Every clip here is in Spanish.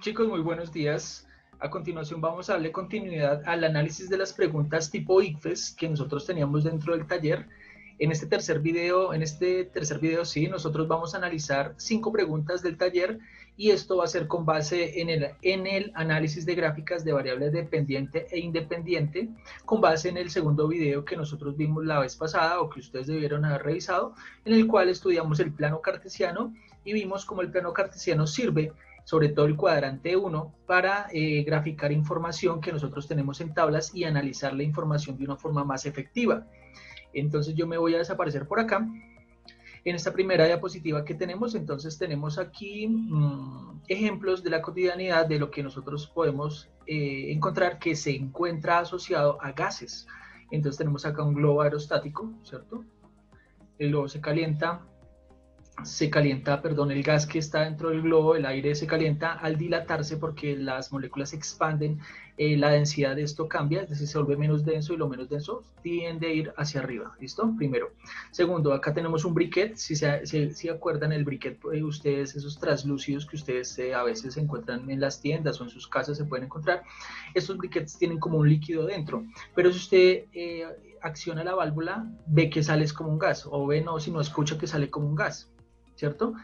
Chicos, muy buenos días. A continuación vamos a darle continuidad al análisis de las preguntas tipo ICFES que nosotros teníamos dentro del taller. En este tercer video, sí, nosotros vamos a analizar 5 preguntas del taller y esto va a ser con base en el análisis de gráficas de variables dependiente e independiente, con base en el segundo video que nosotros vimos la vez pasada o que ustedes debieron haber revisado, en el cual estudiamos el plano cartesiano y vimos cómo el plano cartesiano sirve, sobre todo el cuadrante 1, para graficar información que nosotros tenemos en tablas y analizar la información de una forma más efectiva. Entonces yo me voy a desaparecer por acá. En esta primera diapositiva que tenemos, entonces tenemos aquí ejemplos de la cotidianidad de lo que nosotros podemos encontrar que se encuentra asociado a gases. Entonces tenemos acá un globo aerostático, ¿cierto? El globo se calienta, el gas que está dentro del globo, el aire se calienta al dilatarse porque las moléculas se expanden, la densidad de esto cambia, es decir, se vuelve menos denso y lo menos denso tiende a ir hacia arriba, ¿listo? Primero. Segundo, acá tenemos un briquet, si acuerdan el briquet, ustedes, esos translúcidos que ustedes a veces encuentran en las tiendas o en sus casas se pueden encontrar, estos briquetes tienen como un líquido dentro, pero si usted acciona la válvula, ve que sale como un gas, o ve, no, si no escucha que sale como un gas, ¿cierto?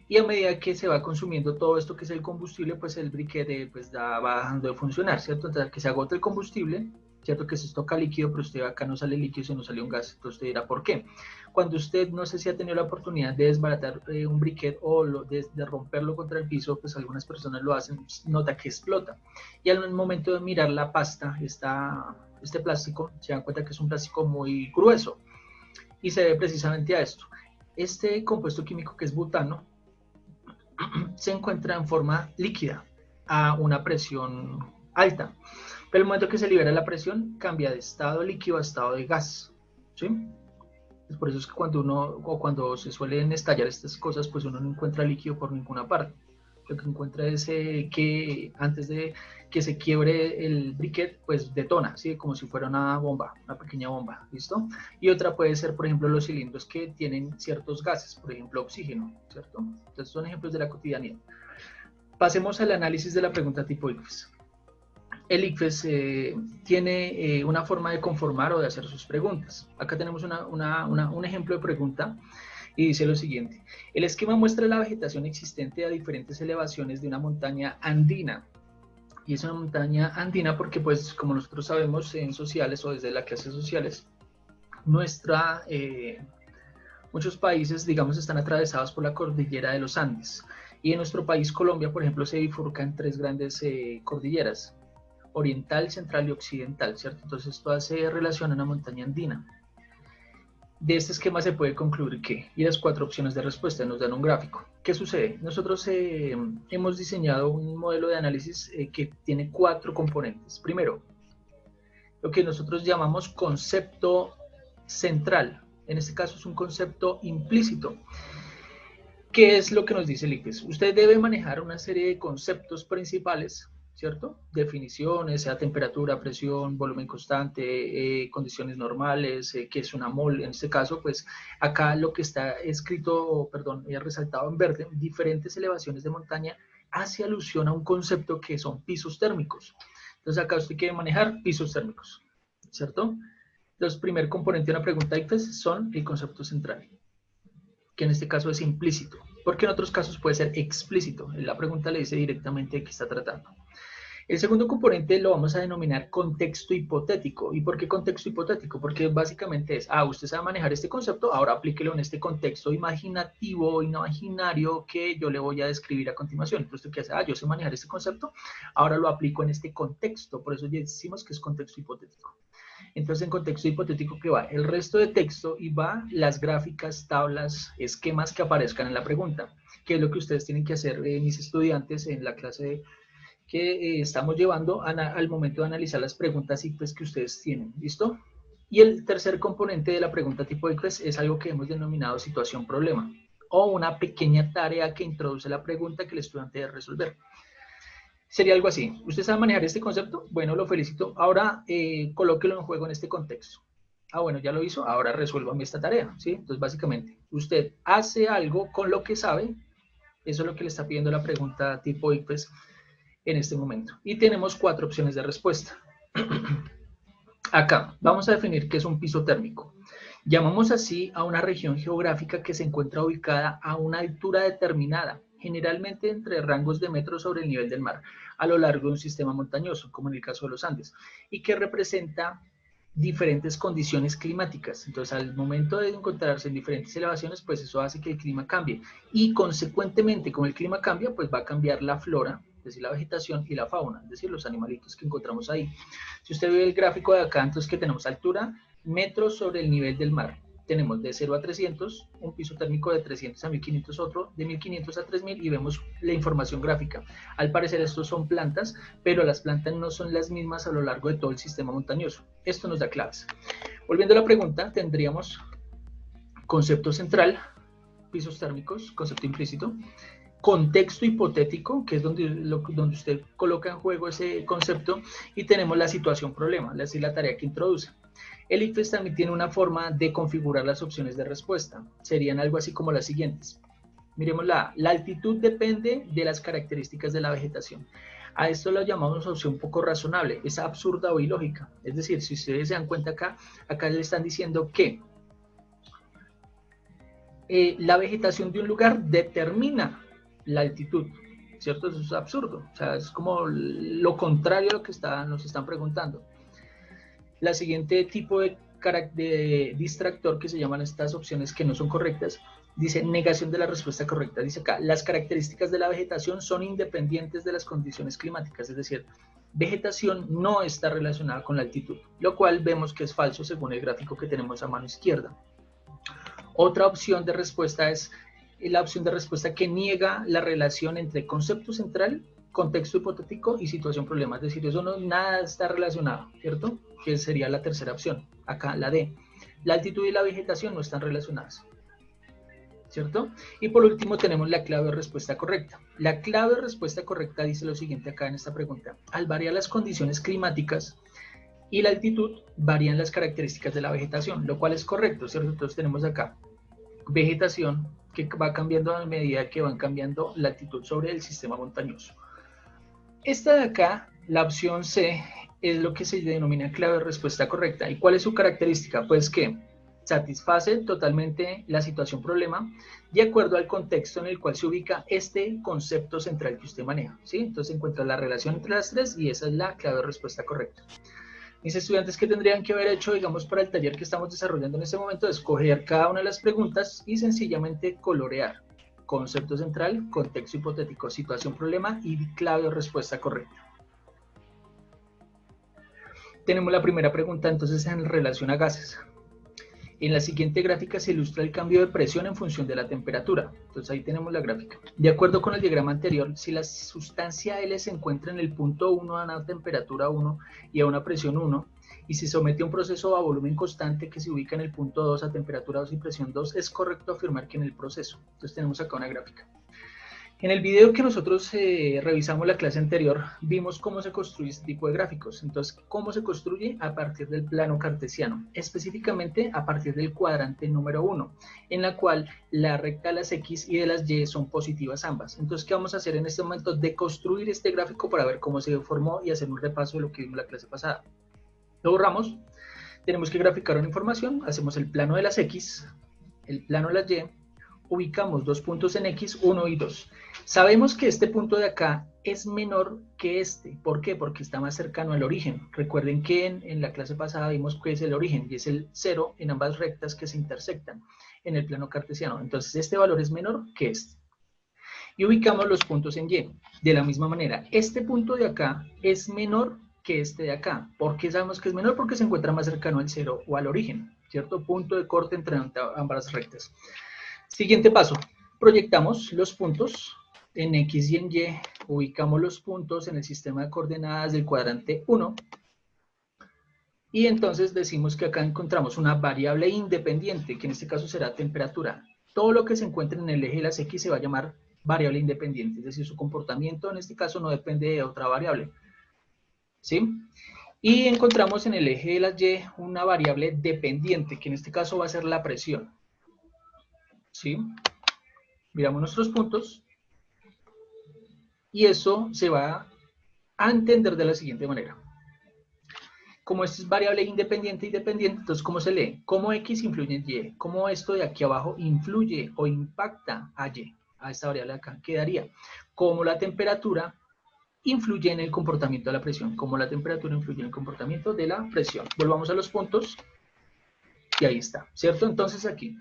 Y a medida que se va consumiendo todo esto que es el combustible, pues el briquete pues va dejando de funcionar, ¿cierto? Entonces, que se agota el combustible, ¿cierto? Que se estoca líquido, pero usted acá no sale líquido, sino sale un gas. Entonces usted dirá, ¿por qué? Cuando usted, no sé si ha tenido la oportunidad de desbaratar un briquet o de romperlo contra el piso, pues algunas personas lo hacen, nota que explota. Y al momento de mirar la pasta, este plástico, se dan cuenta que es un plástico muy grueso y se debe precisamente a esto. Este compuesto químico que es butano se encuentra en forma líquida a una presión alta, pero el momento que se libera la presión cambia de estado líquido a estado de gas, ¿sí? Por eso es que cuando se suelen estallar estas cosas, pues uno no encuentra líquido por ninguna parte. Lo que encuentra es que antes de que se quiebre el briquet, pues detona, ¿sí? Como si fuera una bomba, una pequeña bomba, ¿listo? Y otra puede ser, por ejemplo, los cilindros que tienen ciertos gases, por ejemplo, oxígeno, ¿cierto? Entonces son ejemplos de la cotidianidad. Pasemos al análisis de la pregunta tipo ICFES. El ICFES tiene una forma de conformar o de hacer sus preguntas. Acá tenemos un ejemplo de pregunta y dice lo siguiente: el esquema muestra la vegetación existente a diferentes elevaciones de una montaña andina. Y es una montaña andina porque, pues, como nosotros sabemos en sociales o desde las clases sociales, muchos países, digamos, están atravesados por la cordillera de los Andes. Y en nuestro país, Colombia, por ejemplo, se bifurca en 3 grandes cordilleras: oriental, central y occidental, ¿cierto? Entonces esto hace relación a una montaña andina. De este esquema se puede concluir que, y las 4 opciones de respuesta nos dan un gráfico. ¿Qué sucede? Nosotros hemos diseñado un modelo de análisis que tiene 4 componentes. Primero, lo que nosotros llamamos concepto central. En este caso es un concepto implícito. ¿Qué es lo que nos dice el ICFES? Usted debe manejar una serie de conceptos principales, ¿cierto? Definiciones, sea temperatura, presión, volumen constante, condiciones normales, qué es una mol. En este caso, pues acá lo que está escrito, resaltado en verde, diferentes elevaciones de montaña, hace alusión a un concepto que son pisos térmicos. Entonces acá usted quiere manejar pisos térmicos, ¿cierto? Entonces, primer componente de una pregunta ICFES son el concepto central, que en este caso es implícito, porque en otros casos puede ser explícito. La pregunta le dice directamente de qué está tratando. El segundo componente lo vamos a denominar contexto hipotético. ¿Y por qué contexto hipotético? Porque básicamente es, usted sabe manejar este concepto, ahora aplíquelo en este contexto imaginativo, imaginario que yo le voy a describir a continuación. Entonces, ¿qué hace? Yo sé manejar este concepto, ahora lo aplico en este contexto, por eso ya decimos que es contexto hipotético. Entonces, en contexto hipotético, ¿qué va? El resto de texto y va las gráficas, tablas, esquemas que aparezcan en la pregunta, que es lo que ustedes tienen que hacer, mis estudiantes, en la clase que estamos llevando al momento de analizar las preguntas ICFES que ustedes tienen. ¿Listo? Y el tercer componente de la pregunta tipo ICFES es algo que hemos denominado situación-problema, o una pequeña tarea que introduce la pregunta que el estudiante debe resolver. Sería algo así. ¿Usted sabe manejar este concepto? Bueno, lo felicito. Ahora colóquelo en juego en este contexto. Bueno, ya lo hizo, ahora resuélvame esta tarea, ¿sí? Entonces, básicamente, usted hace algo con lo que sabe, eso es lo que le está pidiendo la pregunta tipo ICFES, en este momento. Y tenemos 4 opciones de respuesta. Acá vamos a definir qué es un piso térmico. Llamamos así a una región geográfica que se encuentra ubicada a una altura determinada, generalmente entre rangos de metros sobre el nivel del mar, a lo largo de un sistema montañoso, como en el caso de los Andes, y que representa diferentes condiciones climáticas. Entonces, al momento de encontrarse en diferentes elevaciones, pues eso hace que el clima cambie. Y consecuentemente, como el clima cambia, pues va a cambiar la flora, es decir, la vegetación y la fauna, es decir, los animalitos que encontramos ahí. Si usted ve el gráfico de acá, entonces que tenemos altura, metros sobre el nivel del mar. Tenemos de 0 a 300, un piso térmico de 300 a 1500 otro, de 1500 a 3000 y vemos la información gráfica. Al parecer estos son plantas, pero las plantas no son las mismas a lo largo de todo el sistema montañoso. Esto nos da claves. Volviendo a la pregunta, tendríamos concepto central, pisos térmicos, concepto implícito, contexto hipotético, que es donde usted coloca en juego ese concepto, y tenemos la situación problema, es decir, la tarea que introduce. El ICFES también tiene una forma de configurar las opciones de respuesta. Serían algo así como las siguientes. Miremos la altitud depende de las características de la vegetación. A esto lo llamamos opción poco razonable, es absurda o ilógica. Es decir, si ustedes se dan cuenta acá le están diciendo que la vegetación de un lugar determina la altitud, ¿cierto? Eso es absurdo, o sea, es como lo contrario a lo que nos están preguntando. La siguiente tipo de distractor que se llaman estas opciones que no son correctas, dice negación de la respuesta correcta. Dice acá, las características de la vegetación son independientes de las condiciones climáticas, es decir, vegetación no está relacionada con la altitud, lo cual vemos que es falso según el gráfico que tenemos a mano izquierda. Otra opción de respuesta es la opción de respuesta que niega la relación entre concepto central, contexto hipotético y situación problema. Es decir, eso no, nada está relacionado, ¿cierto? Que sería la tercera opción. Acá la D. La altitud y la vegetación no están relacionadas, ¿cierto? Y por último tenemos la clave de respuesta correcta. La clave de respuesta correcta dice lo siguiente acá en esta pregunta. Al variar las condiciones climáticas y la altitud, varían las características de la vegetación, lo cual es correcto, ¿cierto? Entonces tenemos acá vegetación que va cambiando a medida que van cambiando la altitud sobre el sistema montañoso. Esta de acá, la opción C, es lo que se denomina clave de respuesta correcta. ¿Y cuál es su característica? Pues que satisface totalmente la situación problema de acuerdo al contexto en el cual se ubica este concepto central que usted maneja, ¿sí? Entonces encuentra la relación entre las tres y esa es la clave de respuesta correcta. Mis estudiantes, que tendrían que haber hecho, digamos, para el taller que estamos desarrollando en este momento, es escoger cada una de las preguntas y sencillamente colorear. Concepto central, contexto hipotético, situación problema y clave o respuesta correcta. Tenemos la primera pregunta entonces en relación a gases. En la siguiente gráfica se ilustra el cambio de presión en función de la temperatura. Entonces ahí tenemos la gráfica. De acuerdo con el diagrama anterior, si la sustancia L se encuentra en el punto 1 a una temperatura 1 y a una presión 1, y se somete a un proceso a volumen constante que se ubica en el punto 2 a temperatura 2 y presión 2, es correcto afirmar que en el proceso. Entonces tenemos acá una gráfica. En el video que nosotros revisamos la clase anterior, vimos cómo se construye este tipo de gráficos. Entonces, ¿cómo se construye? A partir del plano cartesiano, específicamente a partir del cuadrante número 1, en la cual la recta de las X y de las Y son positivas ambas. Entonces, ¿qué vamos a hacer en este momento? Deconstruir este gráfico para ver cómo se formó y hacer un repaso de lo que vimos la clase pasada. Lo borramos, tenemos que graficar una información, hacemos el plano de las X, el plano de las Y, ubicamos dos puntos en X, 1 y 2. Sabemos que este punto de acá es menor que este. ¿Por qué? Porque está más cercano al origen. Recuerden que en la clase pasada vimos que es el origen y es el 0 en ambas rectas que se intersectan en el plano cartesiano. Entonces este valor es menor que este. Y ubicamos los puntos en Y. De la misma manera, este punto de acá es menor que este de acá. ¿Por qué sabemos que es menor? Porque se encuentra más cercano al 0 o al origen, ¿cierto? Punto de corte entre ambas rectas. Siguiente paso, proyectamos los puntos en X y en Y, ubicamos los puntos en el sistema de coordenadas del cuadrante 1 y entonces decimos que acá encontramos una variable independiente, que en este caso será temperatura. Todo lo que se encuentre en el eje de las X se va a llamar variable independiente, es decir, su comportamiento en este caso no depende de otra variable, ¿sí? Y encontramos en el eje de las Y una variable dependiente, que en este caso va a ser la presión, ¿sí? Miramos nuestros puntos y eso se va a entender de la siguiente manera. Como esto es variable independiente y dependiente, entonces, ¿cómo se lee? ¿Cómo X influye en Y? ¿Cómo esto de aquí abajo influye o impacta a Y? A esta variable de acá. Quedaría como la temperatura influye en el comportamiento de la presión. Como la temperatura influye en el comportamiento de la presión. Volvamos a los puntos. Y ahí está, ¿cierto? Entonces aquí,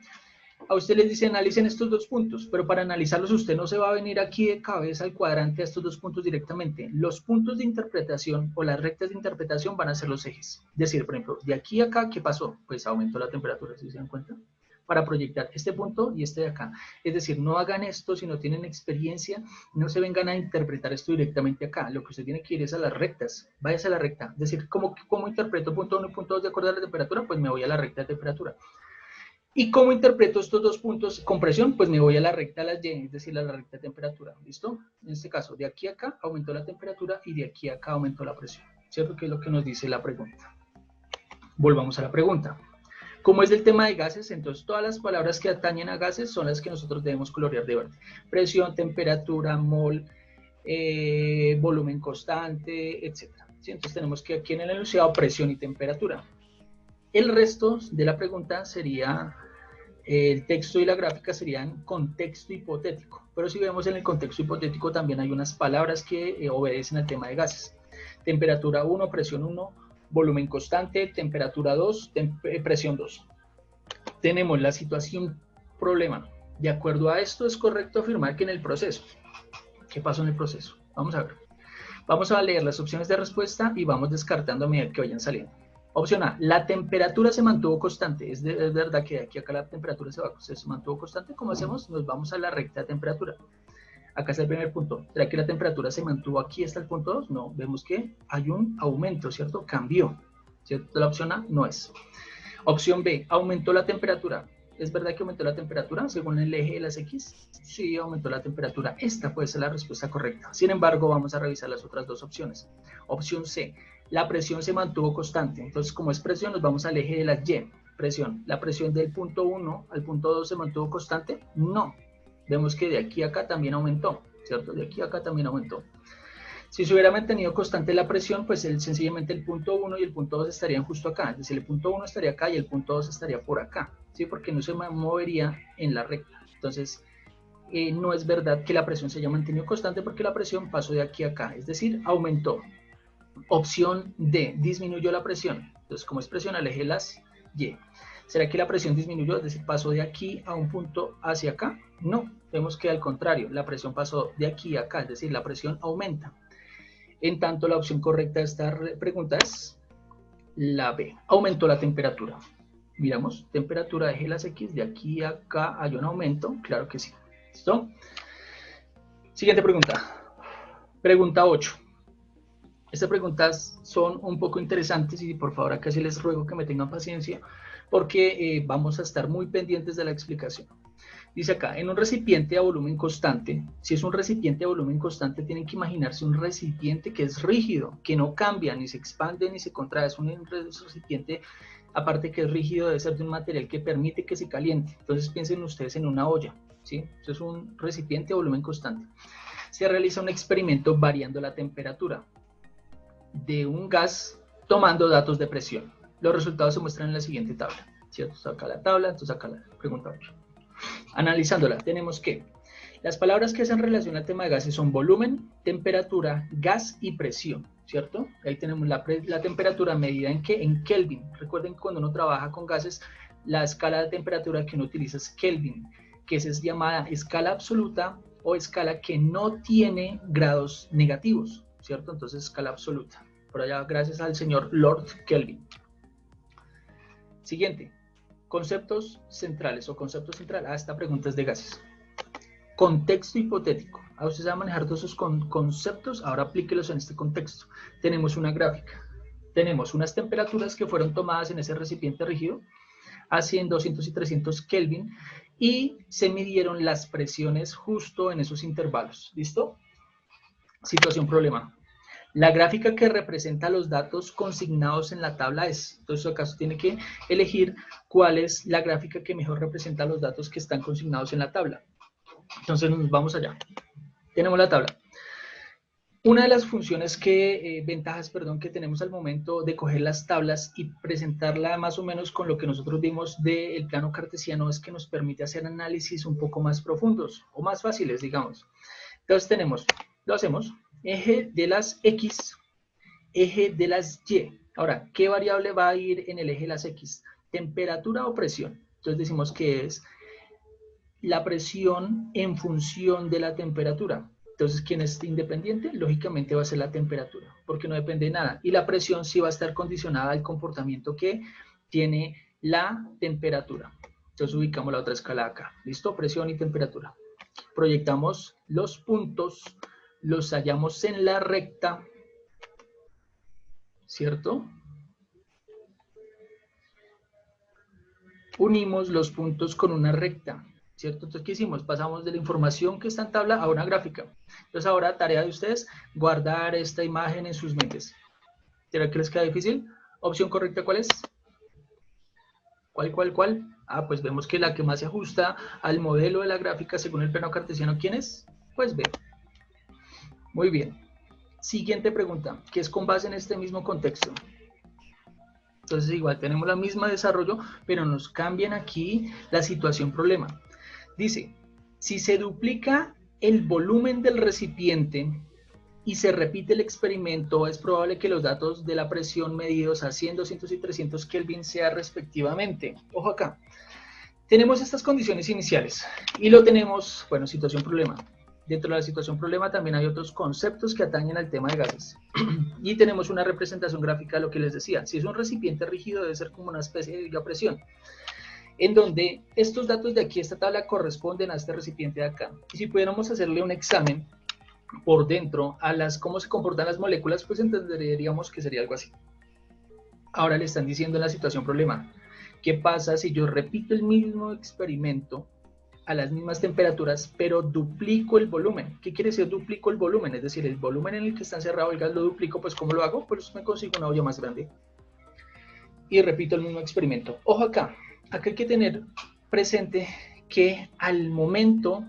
a usted les dice analicen estos dos puntos, pero para analizarlos usted no se va a venir aquí de cabeza al cuadrante a estos dos puntos directamente. Los puntos de interpretación o las rectas de interpretación van a ser los ejes. Es decir, por ejemplo, de aquí a acá, ¿qué pasó? Pues aumentó la temperatura, ¿sí se dan cuenta? Para proyectar este punto y este de acá. Es decir, no hagan esto si no tienen experiencia, no se vengan a interpretar esto directamente acá. Lo que usted tiene que ir es a las rectas, váyase a la recta. Es decir, ¿cómo interpreto punto 1 y punto 2 de acuerdo a la temperatura? Pues me voy a la recta de temperatura. ¿Y cómo interpreto estos dos puntos con presión? Pues me voy a la recta de las Y, es decir, a la recta de temperatura, ¿listo? En este caso, de aquí a acá aumentó la temperatura y de aquí a acá aumentó la presión, ¿cierto? Que es lo que nos dice la pregunta. Volvamos a la pregunta. Como es del tema de gases, entonces todas las palabras que atañen a gases son las que nosotros debemos colorear de verde. Presión, temperatura, mol, volumen constante, etc. ¿Sí? Entonces tenemos que aquí en el enunciado presión y temperatura. El resto de la pregunta sería, el texto y la gráfica serían contexto hipotético. Pero si vemos en el contexto hipotético también hay unas palabras que obedecen al tema de gases. Temperatura 1, presión 1, volumen constante, temperatura 2, presión 2. Tenemos la situación problema. De acuerdo a esto es correcto afirmar que en el proceso. ¿Qué pasó en el proceso? Vamos a ver. Vamos a leer las opciones de respuesta y vamos descartando a medida que vayan saliendo. Opción A, la temperatura se mantuvo constante. Es verdad que de aquí a acá la temperatura se mantuvo constante. ¿Cómo hacemos? Nos vamos a la recta de temperatura. Acá está el primer punto. ¿Será que la temperatura se mantuvo aquí hasta el punto 2? No, vemos que hay un aumento, ¿cierto? Cambió, ¿cierto? La opción A no es. Opción B, aumentó la temperatura. ¿Es verdad que aumentó la temperatura según el eje de las X? Sí, aumentó la temperatura. Esta puede ser la respuesta correcta. Sin embargo, vamos a revisar las otras dos opciones. Opción C, la presión se mantuvo constante. Entonces, como es presión, nos vamos al eje de las Y. Presión. ¿La presión del punto 1 al punto 2 se mantuvo constante? No. Vemos que de aquí a acá también aumentó, ¿cierto? De aquí a acá también aumentó. Si se hubiera mantenido constante la presión, pues sencillamente el punto 1 y el punto 2 estarían justo acá. Es decir, el punto 1 estaría acá y el punto 2 estaría por acá, ¿sí? Porque no se movería en la recta. Entonces, no es verdad que la presión se haya mantenido constante porque la presión pasó de aquí a acá, es decir, aumentó. Opción D, disminuyó la presión. Entonces, como es presión, aleje las Y. ¿Será que la presión disminuyó? Es decir, pasó de aquí a un punto hacia acá. No, vemos que al contrario, la presión pasó de aquí a acá, es decir, la presión aumenta. En tanto, la opción correcta de esta pregunta es la B. Aumentó la temperatura. Miramos, temperatura de las X, de aquí a acá hay un aumento. Claro que sí. ¿Listo? Siguiente pregunta. Pregunta 8. Estas preguntas son un poco interesantes y por favor acá sí les ruego que me tengan paciencia porque vamos a estar muy pendientes de la explicación. Dice acá, en un recipiente a volumen constante, si es un recipiente a volumen constante, tienen que imaginarse un recipiente que es rígido, que no cambia, ni se expande, ni se contrae. Es un recipiente, aparte que es rígido, debe ser de un material que permite que se caliente. Entonces piensen ustedes en una olla, ¿sí? Eso es un recipiente a volumen constante. Se realiza un experimento variando la temperatura de un gas tomando datos de presión. Los resultados se muestran en la siguiente tabla, ¿cierto? Saca la tabla, entonces acá la pregunta 8. Analizándola, tenemos que las palabras que hacen relación al tema de gases son volumen, temperatura, gas y presión, ¿cierto? Ahí tenemos la temperatura medida en ¿qué? En Kelvin. Recuerden que cuando uno trabaja con gases, la escala de temperatura que uno utiliza es Kelvin, que es llamada escala absoluta o escala que no tiene grados negativos, ¿cierto? Entonces, escala absoluta. Por allá, gracias al señor Lord Kelvin. Siguiente. Conceptos centrales o concepto central. Esta pregunta es de gases. Contexto hipotético. A usted se va a manejar todos esos conceptos. Ahora aplíquelos en este contexto. Tenemos una gráfica. Tenemos unas temperaturas que fueron tomadas en ese recipiente rígido a 100, 200 y 300 Kelvin y se midieron las presiones justo en esos intervalos. ¿Listo? Situación problema. La gráfica que representa los datos consignados en la tabla es, entonces acaso tiene que elegir cuál es la gráfica que mejor representa los datos que están consignados en la tabla. Entonces nos vamos allá. Tenemos la tabla. Una de las funciones ventajas, perdón, que tenemos al momento de coger las tablas y presentarla más o menos con lo que nosotros vimos del plano cartesiano es que nos permite hacer análisis un poco más profundos o más fáciles, digamos. Entonces tenemos, lo hacemos, eje de las X, eje de las Y. Ahora, ¿qué variable va a ir en el eje de las X? ¿Temperatura o presión? Entonces decimos que es la presión en función de la temperatura. Entonces, ¿quién es independiente? Lógicamente va a ser la temperatura, porque no depende de nada. Y la presión sí va a estar condicionada al comportamiento que tiene la temperatura. Entonces ubicamos la otra escala acá. ¿Listo? Presión y temperatura. Proyectamos los puntos, los hallamos en la recta, ¿cierto? Unimos los puntos con una recta, ¿cierto? Entonces, ¿qué hicimos? Pasamos de la información que está en tabla a una gráfica. Entonces, ahora, tarea de ustedes, guardar esta imagen en sus mentes. ¿Será que les queda difícil? ¿Opción correcta cuál es? ¿Cuál? Ah, pues vemos que la que más se ajusta al modelo de la gráfica según el plano cartesiano, ¿quién es? Pues B. Muy bien. Siguiente pregunta, que es con base en este mismo contexto. Entonces igual tenemos la misma desarrollo, pero nos cambian aquí la situación problema. Dice, si se duplica el volumen del recipiente y se repite el experimento, es probable que los datos de la presión medidos a 100, 200 y 300 Kelvin sean respectivamente. Ojo acá. Tenemos estas condiciones iniciales y lo tenemos, bueno, situación problema. Dentro de la situación problema también hay otros conceptos que atañen al tema de gases. Y tenemos una representación gráfica de lo que les decía. Si es un recipiente rígido, debe ser como una especie de presión, en donde estos datos de aquí, esta tabla, corresponden a este recipiente de acá. Y si pudiéramos hacerle un examen por dentro a cómo se comportan las moléculas, pues entenderíamos que sería algo así. Ahora le están diciendo en la situación problema, ¿qué pasa si yo repito el mismo experimento a las mismas temperaturas, pero duplico el volumen? ¿Qué quiere decir duplico el volumen? Es decir, el volumen en el que está encerrado el gas lo duplico, pues ¿cómo lo hago? Pues me consigo una olla más grande y repito el mismo experimento. Ojo acá hay que tener presente que al momento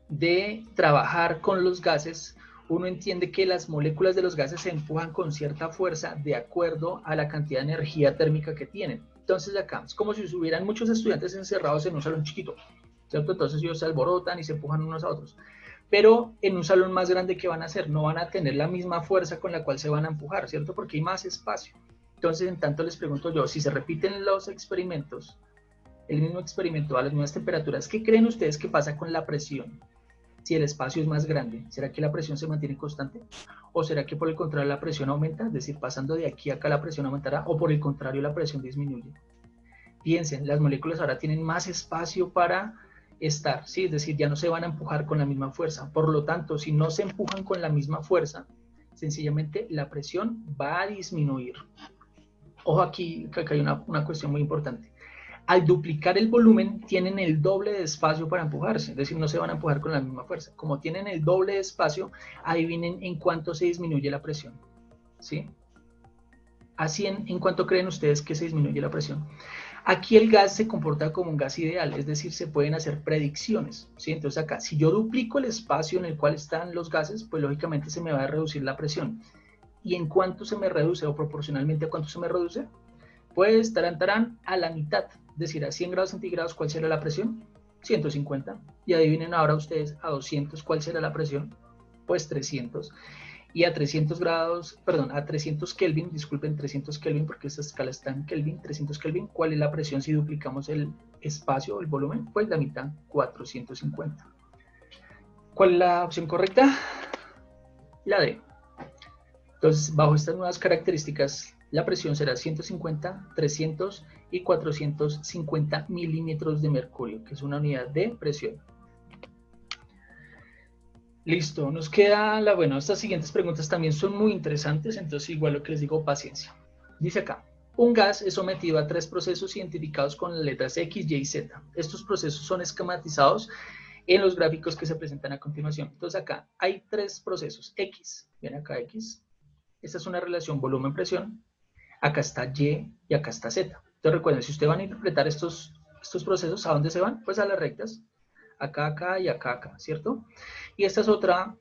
de trabajar con los gases, uno entiende que las moléculas de los gases se empujan con cierta fuerza de acuerdo a la cantidad de energía térmica que tienen. Entonces acá es como si hubieran muchos estudiantes encerrados en un salón chiquito, ¿cierto? Entonces ellos se alborotan y se empujan unos a otros. Pero en un salón más grande, ¿qué van a hacer? No van a tener la misma fuerza con la cual se van a empujar, ¿cierto? Porque hay más espacio. Entonces, en tanto les pregunto yo, si se repiten los experimentos, el mismo experimento a las mismas temperaturas, ¿qué creen ustedes que pasa con la presión? Si el espacio es más grande, ¿será que la presión se mantiene constante? ¿O será que por el contrario la presión aumenta? Es decir, pasando de aquí a acá la presión aumentará, o por el contrario la presión disminuye. Piensen, las moléculas ahora tienen más espacio para estar, ¿sí? Es decir, ya no se van a empujar con la misma fuerza. Por lo tanto, si no se empujan con la misma fuerza, sencillamente la presión va a disminuir. Ojo aquí, que acá hay una cuestión muy importante. Al duplicar el volumen, tienen el doble de espacio para empujarse, es decir, no se van a empujar con la misma fuerza. Como tienen el doble de espacio, adivinen en cuánto se disminuye la presión, ¿sí? Así en cuánto creen ustedes que se disminuye la presión. Aquí el gas se comporta como un gas ideal, es decir, se pueden hacer predicciones, ¿sí? Entonces acá, si yo duplico el espacio en el cual están los gases, pues lógicamente se me va a reducir la presión. ¿Y en cuánto se me reduce o proporcionalmente a cuánto se me reduce? Pues estarán a la mitad, es decir, a 100 grados centígrados, ¿cuál será la presión? 150. Y adivinen ahora ustedes a 200, ¿cuál será la presión? Pues 300. Y a 300 grados, perdón, a 300 Kelvin, disculpen, 300 Kelvin, porque esta escala está en Kelvin, 300 Kelvin, ¿cuál es la presión si duplicamos el espacio, el volumen? Pues la mitad, 450. ¿Cuál es la opción correcta? La D. Entonces, bajo estas nuevas características, la presión será 150, 300 y 450 milímetros de mercurio, que es una unidad de presión. Listo, nos queda bueno, estas siguientes preguntas también son muy interesantes, entonces igual lo que les digo, paciencia. Dice acá, un gas es sometido a 3 procesos identificados con las letras X, Y y Z. Estos procesos son esquematizados en los gráficos que se presentan a continuación. Entonces acá hay 3 procesos, X, ven acá X, esta es una relación volumen-presión, acá está Y y acá está Z. Entonces recuerden, si ustedes van a interpretar estos procesos, ¿a dónde se van? Pues a las rectas, acá, acá y acá, acá, ¿cierto? Y esta es otra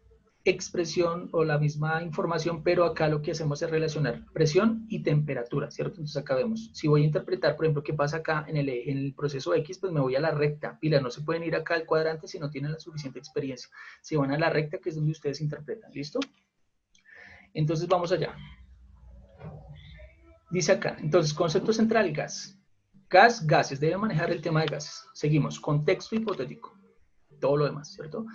expresión o la misma información, pero acá lo que hacemos es relacionar presión y temperatura, ¿cierto? Entonces acá vemos, si voy a interpretar, por ejemplo, qué pasa acá en el proceso X, pues me voy a la recta. Pila, no se pueden ir acá al cuadrante si no tienen la suficiente experiencia. Se van a la recta, que es donde ustedes interpretan, ¿listo? Entonces vamos allá. Dice acá, entonces, concepto central, gas. Gas, gases, debe manejar el tema de gases. Seguimos, contexto hipotético, todo lo demás, ¿cierto?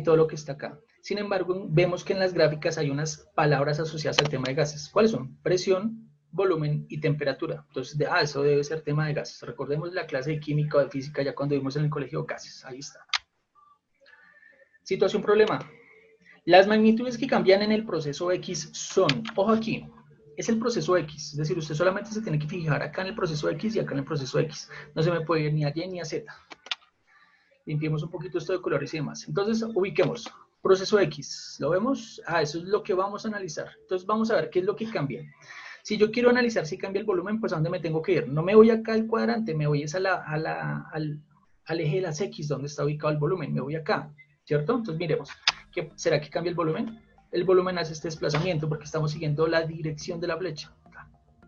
Todo lo que está acá. Sin embargo, vemos que en las gráficas hay unas palabras asociadas al tema de gases. ¿Cuáles son? Presión, volumen y temperatura. Entonces, eso debe ser tema de gases. Recordemos la clase de química o de física ya cuando vimos en el colegio gases. Ahí está. Situación, problema. Las magnitudes que cambian en el proceso X son, ojo aquí, es el proceso X. Es decir, usted solamente se tiene que fijar acá en el proceso X y acá en el proceso X. No se me puede ir ni a Y ni a Z. Limpiemos un poquito esto de colores y demás. Entonces, ubiquemos. Proceso X. ¿Lo vemos? Eso es lo que vamos a analizar. Entonces, vamos a ver qué es lo que cambia. Si yo quiero analizar si cambia el volumen, pues ¿a dónde me tengo que ir? No me voy acá al cuadrante, me voy al eje de las X, donde está ubicado el volumen. Me voy acá, ¿cierto? Entonces, miremos. ¿Será que cambia el volumen? El volumen hace este desplazamiento porque estamos siguiendo la dirección de la flecha,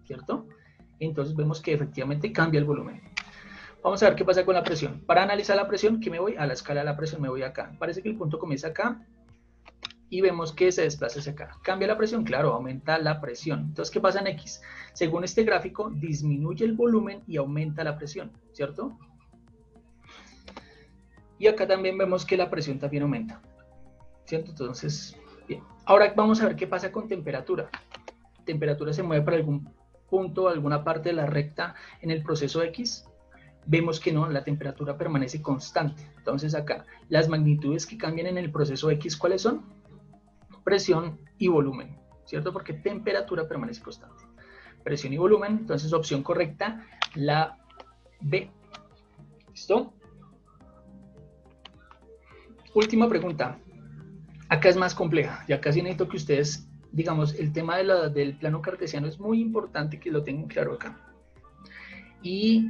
¿cierto? Entonces, vemos que efectivamente cambia el volumen. Vamos a ver qué pasa con la presión. Para analizar la presión, ¿qué me voy? A la escala de la presión me voy acá. Parece que el punto comienza acá y vemos que se desplaza hacia acá. ¿Cambia la presión? Claro, aumenta la presión. Entonces, ¿qué pasa en X? Según este gráfico, disminuye el volumen y aumenta la presión, ¿cierto? Y acá también vemos que la presión también aumenta, ¿cierto? Entonces, bien. Ahora vamos a ver qué pasa con temperatura. Temperatura se mueve para algún punto, alguna parte de la recta en el proceso X. Vemos que no, la temperatura permanece constante. Entonces acá, las magnitudes que cambian en el proceso X, ¿cuáles son? Presión y volumen, ¿cierto? Porque temperatura permanece constante. Presión y volumen, entonces opción correcta, la B. ¿Listo? Última pregunta. Acá es más compleja, ya casi necesito que ustedes, digamos, el tema del plano cartesiano es muy importante que lo tengan claro acá. Y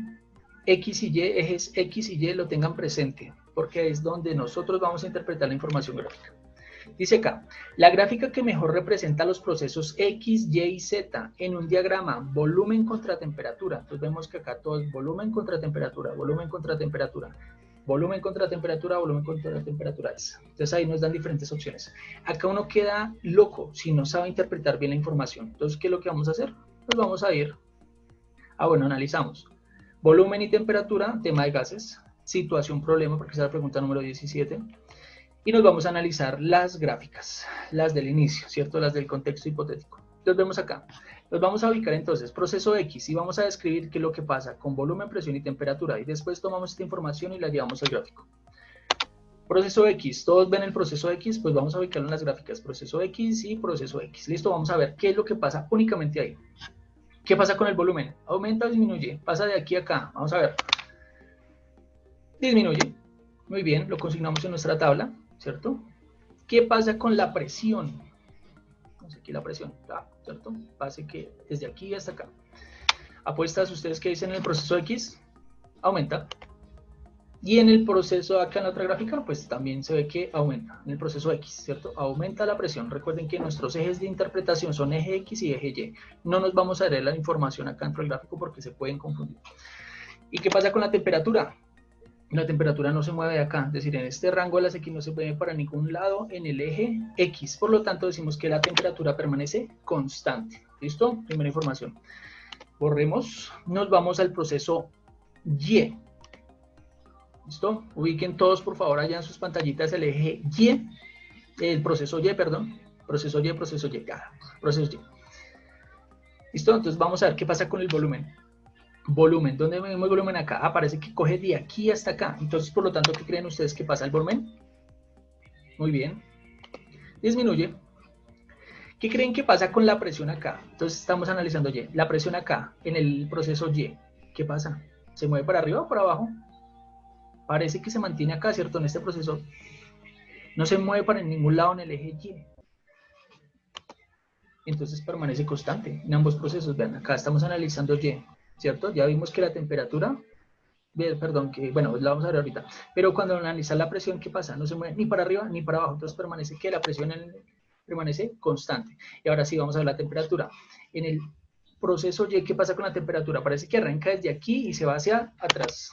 X y Y, ejes X y Y lo tengan presente, porque es donde nosotros vamos a interpretar la información gráfica. Dice acá, la gráfica que mejor representa los procesos X, Y y Z en un diagrama volumen contra temperatura. Entonces vemos que acá todo es volumen contra temperatura, volumen contra temperatura, volumen contra temperatura, volumen contra temperatura. Entonces ahí nos dan diferentes opciones. Acá uno queda loco si no sabe interpretar bien la información. Entonces, ¿qué es lo que vamos a hacer? Pues vamos a ir, bueno, analizamos. Volumen y temperatura, tema de gases, situación, problema, porque esa es la pregunta número 17. Y nos vamos a analizar las gráficas, las del inicio, ¿cierto? Las del contexto hipotético. Entonces vemos acá. Nos vamos a ubicar entonces proceso X y vamos a describir qué es lo que pasa con volumen, presión y temperatura. Y después tomamos esta información y la llevamos al gráfico. Proceso X, todos ven el proceso X, pues vamos a ubicarlo en las gráficas. Proceso X y proceso X. Listo, vamos a ver qué es lo que pasa únicamente ahí. ¿Qué pasa con el volumen? ¿Aumenta o disminuye? Pasa de aquí a acá. Vamos a ver. Disminuye. Muy bien, lo consignamos en nuestra tabla, ¿cierto? ¿Qué pasa con la presión? Vamos aquí la presión, ¿cierto? Pase que desde aquí hasta acá. Apuestas, ustedes que dicen en el proceso X, aumenta. Y en el proceso acá en la otra gráfica, pues también se ve que aumenta. En el proceso X, ¿cierto? Aumenta la presión. Recuerden que nuestros ejes de interpretación son eje X y eje Y. No nos vamos a leer la información acá dentro del gráfico porque se pueden confundir. ¿Y qué pasa con la temperatura? La temperatura no se mueve de acá, es decir, en este rango de las X no se mueve para ningún lado en el eje X. Por lo tanto, decimos que la temperatura permanece constante. ¿Listo? Primera información. Borremos. Nos vamos al proceso Y. ¿Listo? Ubiquen todos, por favor, allá en sus pantallitas el eje Y, el proceso Y, perdón. Proceso Y, proceso Y. Proceso Y. ¿Listo? Entonces vamos a ver qué pasa con el volumen. Volumen, ¿dónde vemos el volumen acá? Parece que coge de aquí hasta acá. Entonces, por lo tanto, ¿qué creen ustedes que pasa el volumen? Muy bien. Disminuye. ¿Qué creen que pasa con la presión acá? Entonces, estamos analizando Y. La presión acá, en el proceso Y, ¿qué pasa? ¿Se mueve para arriba o para abajo? Parece que se mantiene acá, ¿cierto? En este proceso no se mueve para ningún lado en el eje Y. Entonces, permanece constante en ambos procesos. Vean, acá estamos analizando Y, ¿cierto? Ya vimos que la temperatura perdón, que bueno, la vamos a ver ahorita, pero cuando analizar la presión, ¿qué pasa? No se mueve ni para arriba ni para abajo, entonces permanece que la presión permanece constante. Y ahora sí vamos a ver la temperatura. En el proceso Y, ¿qué pasa con la temperatura? Parece que arranca desde aquí y se va hacia atrás,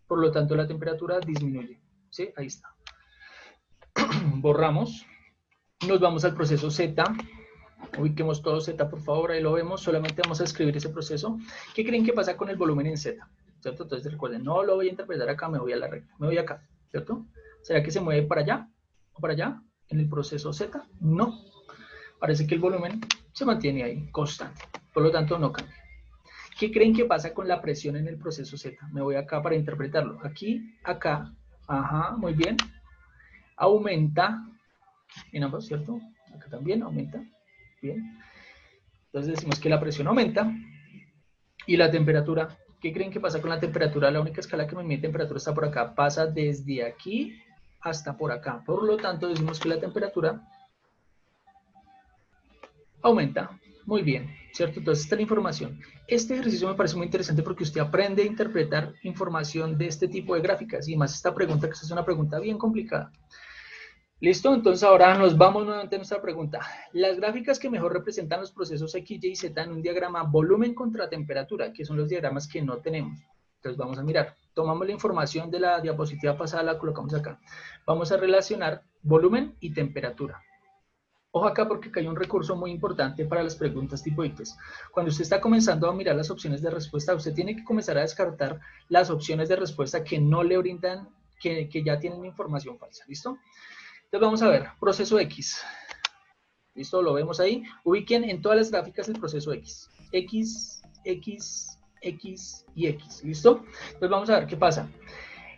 por lo tanto la temperatura disminuye, ¿sí? Ahí está. Borramos, nos vamos al proceso Z, ubiquemos todo Z por favor, ahí lo vemos, solamente vamos a escribir ese proceso. ¿Qué creen que pasa con el volumen en Z? ¿Cierto? Entonces recuerden, no lo voy a interpretar acá, me voy a la recta, me voy acá, ¿cierto? ¿Será que se mueve para allá o para allá en el proceso Z? No, parece que el volumen se mantiene ahí, constante, por lo tanto no cambia. ¿Qué creen que pasa con la presión en el proceso Z? Me voy acá para interpretarlo, aquí, acá, ajá, muy bien, aumenta en ambos, ¿cierto? Acá también aumenta, bien. Entonces decimos que la presión aumenta y la temperatura, ¿qué creen que pasa con la temperatura? La única escala que me mide temperatura está por acá, pasa desde aquí hasta por acá. Por lo tanto, decimos que la temperatura aumenta. Muy bien, ¿cierto? Entonces, esta es la información. Este ejercicio me parece muy interesante porque usted aprende a interpretar información de este tipo de gráficas y más esta pregunta, que es una pregunta bien complicada. ¿Listo? Entonces ahora nos vamos nuevamente a nuestra pregunta. Las gráficas que mejor representan los procesos X, Y y Z en un diagrama volumen contra temperatura, que son los diagramas que no tenemos. Entonces vamos a mirar. Tomamos la información de la diapositiva pasada, la colocamos acá. Vamos a relacionar volumen y temperatura. Ojo acá porque acá hay un recurso muy importante para las preguntas tipo ICFES. Cuando usted está comenzando a mirar las opciones de respuesta, usted tiene que comenzar a descartar las opciones de respuesta que no le brindan, que ya tienen información falsa. ¿Listo? Entonces vamos a ver, proceso X. ¿Listo? Lo vemos ahí. Ubiquen en todas las gráficas el proceso X. X, X, X y X. ¿Listo? Entonces vamos a ver qué pasa.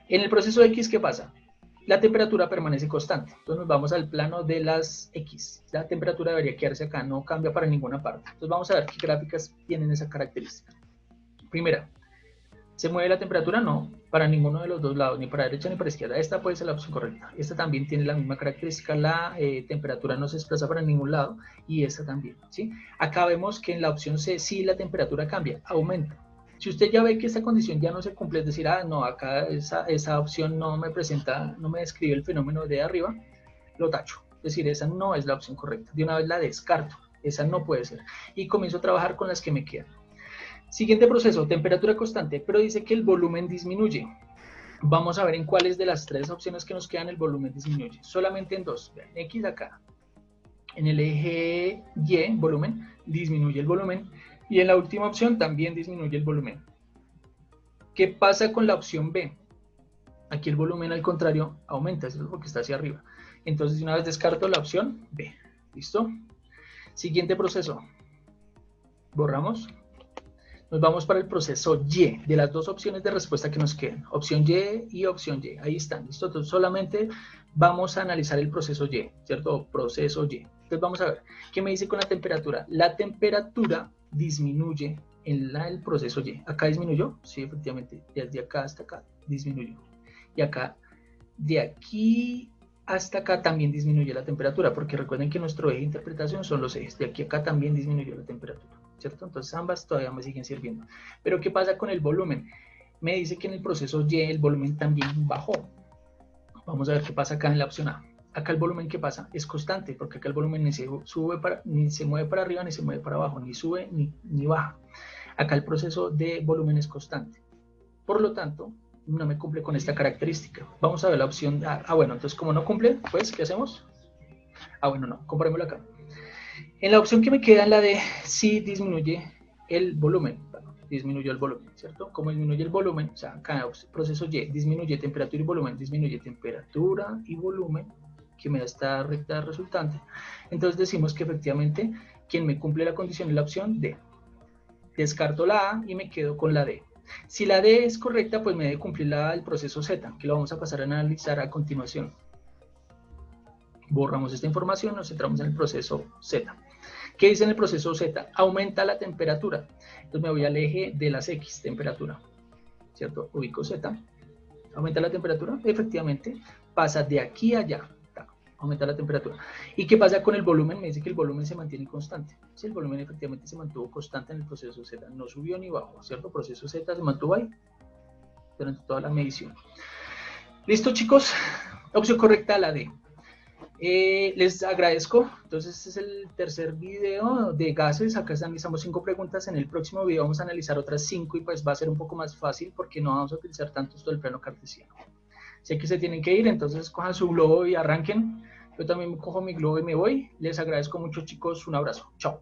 En el proceso X, ¿qué pasa? La temperatura permanece constante. Entonces nos vamos al plano de las X. La temperatura debería quedarse acá, no cambia para ninguna parte. Entonces vamos a ver qué gráficas tienen esa característica. Primera, ¿se mueve la temperatura? No, para ninguno de los dos lados, ni para derecha ni para izquierda. Esta puede ser la opción correcta. Esta también tiene la misma característica, la temperatura no se desplaza para ningún lado y esta también, ¿sí? Acá vemos que en la opción C sí la temperatura cambia, aumenta. Si usted ya ve que esta condición ya no se cumple, es decir, no, acá esa opción no me presenta, no me describe el fenómeno de arriba, lo tacho. Es decir, esa no es la opción correcta. De una vez la descarto, esa no puede ser. Y comienzo a trabajar con las que me quedan. Siguiente proceso, temperatura constante, pero dice que el volumen disminuye. Vamos a ver en cuáles de las tres opciones que nos quedan el volumen disminuye. Solamente en dos. Vean, X acá. En el eje Y, volumen, disminuye el volumen. Y en la última opción también disminuye el volumen. ¿Qué pasa con la opción B? Aquí el volumen al contrario aumenta, eso es porque está hacia arriba. Entonces una vez descarto la opción B. ¿Listo? Siguiente proceso. Borramos. Nos vamos para el proceso Y, de las dos opciones de respuesta que nos quedan, opción Y y opción Y, ahí están, ¿listo? Entonces solamente vamos a analizar el proceso Y, ¿cierto? Proceso Y. Entonces vamos a ver, ¿qué me dice con la temperatura? La temperatura disminuye en el proceso Y. ¿Acá disminuyó? Sí, efectivamente, desde acá hasta acá disminuyó. Y acá, de aquí hasta acá también disminuye la temperatura, porque recuerden que nuestro eje de interpretación son los ejes, de aquí a acá también disminuyó la temperatura. ¿Cierto? Entonces ambas todavía me siguen sirviendo. Pero ¿qué pasa con el volumen? Me dice que en el proceso Y el volumen también bajó. Vamos a ver qué pasa acá en la opción A. Acá el volumen, ¿qué pasa? Es constante, porque acá el volumen ni se mueve para arriba, ni se mueve para abajo, ni sube ni baja. Acá el proceso de volumen es constante. Por lo tanto, no me cumple con esta característica. Vamos a ver la opción A. Bueno, entonces como no cumple, pues, ¿qué hacemos? Bueno, no, comparémoslo acá. En la opción que me queda, en la de sí disminuye el volumen, disminuyó el volumen, ¿cierto? Como disminuye el volumen, o sea, cada proceso Y disminuye temperatura y volumen, disminuye temperatura y volumen, que me da esta recta resultante. Entonces decimos que efectivamente quien me cumple la condición es la opción D. Descarto la A y me quedo con la D. Si la D es correcta, pues me debe cumplir el proceso Z, que lo vamos a pasar a analizar a continuación. Borramos esta información, nos centramos en el proceso Z. ¿Qué dice en el proceso Z? Aumenta la temperatura. Entonces me voy al eje de las X, temperatura, ¿cierto? Ubico Z. ¿Aumenta la temperatura? Efectivamente, pasa de aquí a allá. Aumenta la temperatura. ¿Y qué pasa con el volumen? Me dice que el volumen se mantiene constante. Sí, el volumen efectivamente se mantuvo constante en el proceso Z. No subió ni bajó, ¿cierto? El proceso Z se mantuvo ahí. durante toda la medición. Listo, chicos, opción correcta la D. Les agradezco. Entonces, este es el tercer video de gases. Acá analizamos 5 preguntas. En el próximo video vamos a analizar otras 5 y pues va a ser un poco más fácil porque no vamos a utilizar tanto esto del plano cartesiano. Sé que se tienen que ir, entonces cojan su globo y arranquen. Yo también cojo mi globo y me voy. Les agradezco mucho, chicos. Un abrazo. Chao.